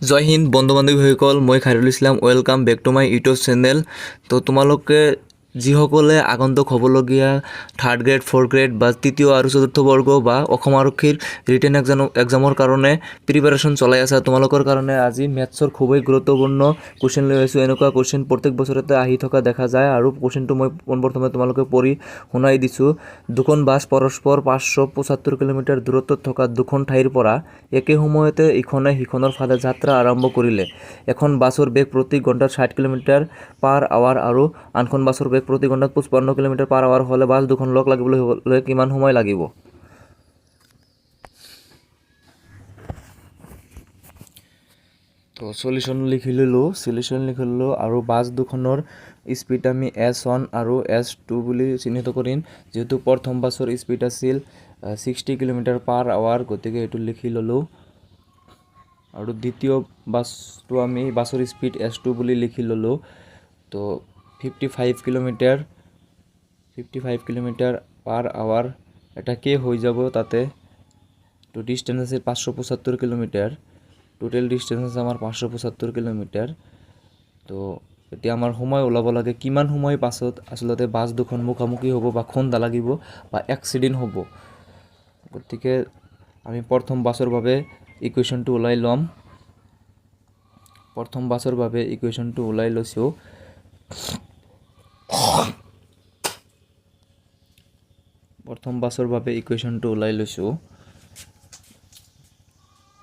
জয় হিন্দ বন্ধু বান্ধৱীসকল, মই Khairul Islam. Welcome back to my YouTube channel. তো তোমালোকে যিসকলে আগন্তুক হ'বলগীয়া থাৰ্ড গ্ৰেড, ফ'ৰ্থ গ্ৰেড বা তৃতীয় আৰু চতুৰ্থ বৰ্গ বা অসম আৰক্ষীৰ ৰিটেন এক্সামৰ কাৰণে প্ৰিপাৰেশ্যন চলাই আছা, তোমালোকৰ কাৰণে আজি মেথছৰ খুবেই গুৰুত্বপূৰ্ণ কুৱেশ্যন লৈ আহিছোঁ। এনেকুৱা কুৱেশ্যন প্ৰত্যেক বছৰতে আহি থকা দেখা যায় আৰু কুৱেশ্যনটো মই পোনপ্ৰথমে তোমালোকে পঢ়ি শুনাই দিছোঁ। দুখন বাছ পৰস্পৰ 575 কিলোমিটাৰ দূৰত্বত থকা দুখন ঠাইৰ পৰা একে সময়তে ইখনে সিখনৰ ফালে যাত্ৰা আৰম্ভ কৰিলে। এখন বাছৰ বেগ প্ৰতি ঘণ্টাত 60 কিলোমিটাৰ পাৰ আৱাৰ আৰু আনখন বাছৰ বেগ প্ৰতি ঘণ্টাত 55 কিলোমিটাৰ পাৰ আৱাৰ হ'লে বাছ দুখন লগ লাগিবলৈ হ'লে কিমান সময় লাগিব? তো সলিউশ্যন লিখি ল'লোঁ আৰু বাছ দুখনৰ স্পীড আমি S1 আৰু S2 বুলি চিহ্নিত কৰিম। যিহেতু প্ৰথম বাছৰ স্পীড আছিল 60 কিলোমিটাৰ পাৰ আৱাৰ, গতিকে এইটো লিখি ল'লোঁ। আৰু দ্বিতীয় বাছটো আমি বাছৰ স্পীড S2 বুলি লিখি ল'লোঁ। তো 55 কিলোমিটাৰ পাৰ আৱাৰ এটা কে হৈ যাব তাতে। তো ডিষ্টেঞ্চ আছে 575 কিলোমিটাৰ, টোটেল ডিষ্টেঞ্চ আছে আমাৰ 575 কিলোমিটাৰ। তো এতিয়া আমাৰ সময় ওলাব লাগে, কিমান সময় পাছত আচলতে বাছ দুখন মুখামুখি হ'ব বা খুন্দা লাগিব বা এক্সিডেণ্ট হ'ব। গতিকে আমি প্ৰথম বাছৰ বাবে ইকুৱেশ্যনটো ওলাই ল'ম। প্ৰথম বাছৰ বাবে ইকুৱেশ্যনটো ওলাই লৈছোঁ।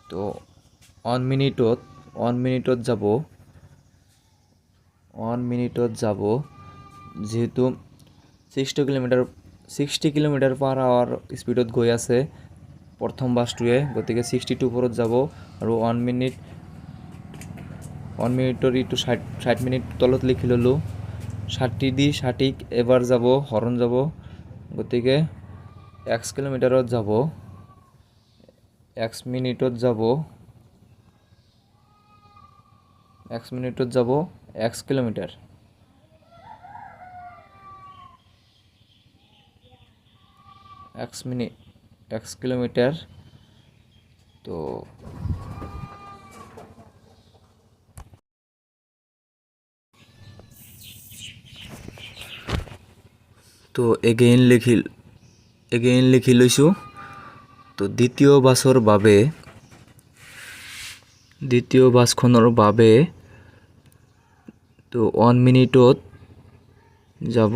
তো 1 মিনিটত যাব যিহেতু 60 কিলোমিটাৰ পাৰ আৱাৰ স্পীডত গৈ আছে প্ৰথম বাছটোৱে, গতিকে 62 ওপৰত যাব আৰু 1 মিনিটৰ ইটো 60 মিনিট তলত লিখি ল'লোঁ। 60 দি 60ক এবাৰ যাব, হৰণ যাব, গতিকে x কিলোমিটাৰত যাব, x মিনিটত যাব x কিলোমিটাৰ। x kilometre. তো এগেইন লিখি লৈছোঁ। তো দ্বিতীয় বাছখনৰ বাবে তো 1 মিনিটত যাব,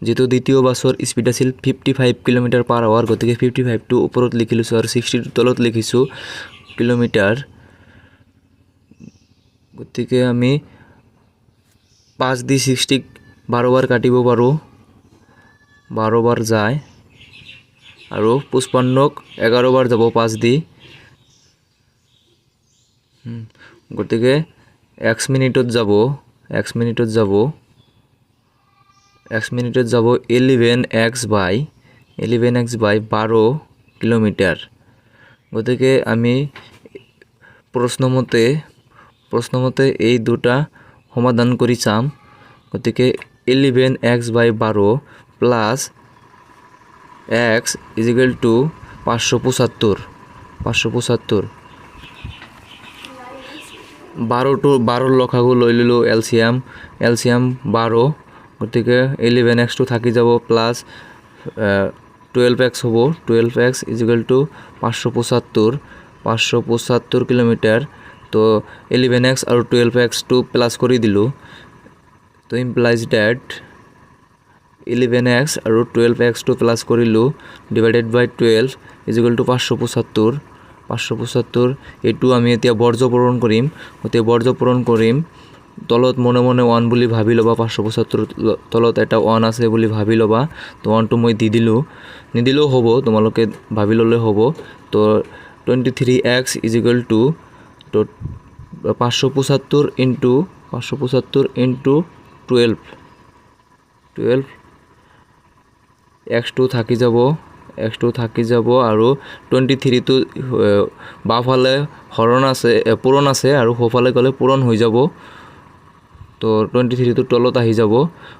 যিটো দ্বিতীয় বাছৰ স্পীড আছিল 55 কিলোমিটাৰ পাৰ আৱাৰ, গতিকে 55টো ওপৰত লিখি লৈছোঁ আৰু 60টো তলত লিখিছোঁ কিলোমিটাৰ। গতিকে আমি 5 দি 60ক 12 বাৰ কাটিব পাৰোঁ, 12 বাৰ যায় আৰু 55ক 11 বাৰ যাব 5 দি। গতিকে x মিনিটত যাব 11x বাই 12 কিলোমিটাৰ। গতিকে আমি প্ৰশ্নমতে এই দুটা সমাধান কৰি চাম। গতিকে 11x বাই 12 প্লাছ x ইজিকেল টু 575। 12ৰ লসাগু লৈ ল'লোঁ এলচিয়াম 12, গতিকে 11xটো থাকি যাব প্লাছ 12x হ'ব, 12x ইজিকেল টু 575 কিলোমিটাৰ। তো 11x আৰু 12xটো প্লাছ কৰি দিলোঁ। তো ইমপ্লাইজ ডেট 11x আৰু 12xটো প্লাছ কৰিলোঁ ডিভাইডেড বাই 12 ইজিকেল টু 575। এইটো আমি এতিয়া বৰ্জপূৰণ কৰিম। তলত মনে 1 বুলি ভাবি ল'বা, 575 তলত এটা 1 আছে বুলি ভাবি ল'বা। তো 1টো মই দি দিলোঁ, নিদিলেও হ'ব, তোমালোকে ভাবি ল'লে হ'ব। তো 23x is equal two 575 into 12 x2 থাকি যাব আৰু 23টো বাওঁফালে পূৰণ আছে আৰু সোঁফালে গ'লে পূৰণ হৈ যাব। তো 23টো তলত আহি যাব,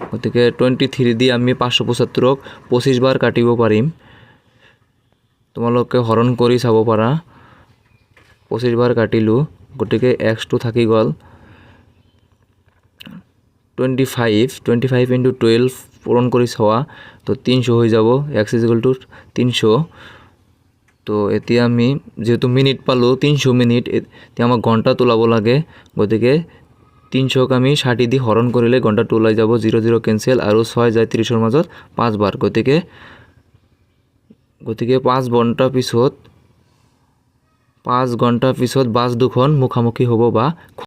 গতিকে 23 দি আমি 575ক 25 বাৰ কাটিব পাৰিম। তোমালোকে হৰণ কৰি চাব পাৰা। 25 বাৰ কাটিলোঁ, গতিকে x2 থাকি গ'ল 25 ইনটু 12 পূৰণ কৰি চোৱা তো 300 হৈ যাব x = 300 তো এতিয়া আমি যেহেতু মিনিট পালোঁ 300 মিনিট এতিয়া আমাক ঘণ্টাত ওলাব লাগে গতিকে 300ক আমি 60 দি হৰণ কৰিলে ঘণ্টাটো ওলাই যাব 0 0 কেনসেল আৰু 6 যায় 30ৰ মাজত 5 বাৰ গতিকে 5 ঘণ্টা পিছত বাছ দুখন মুখামুখি হ'ব বা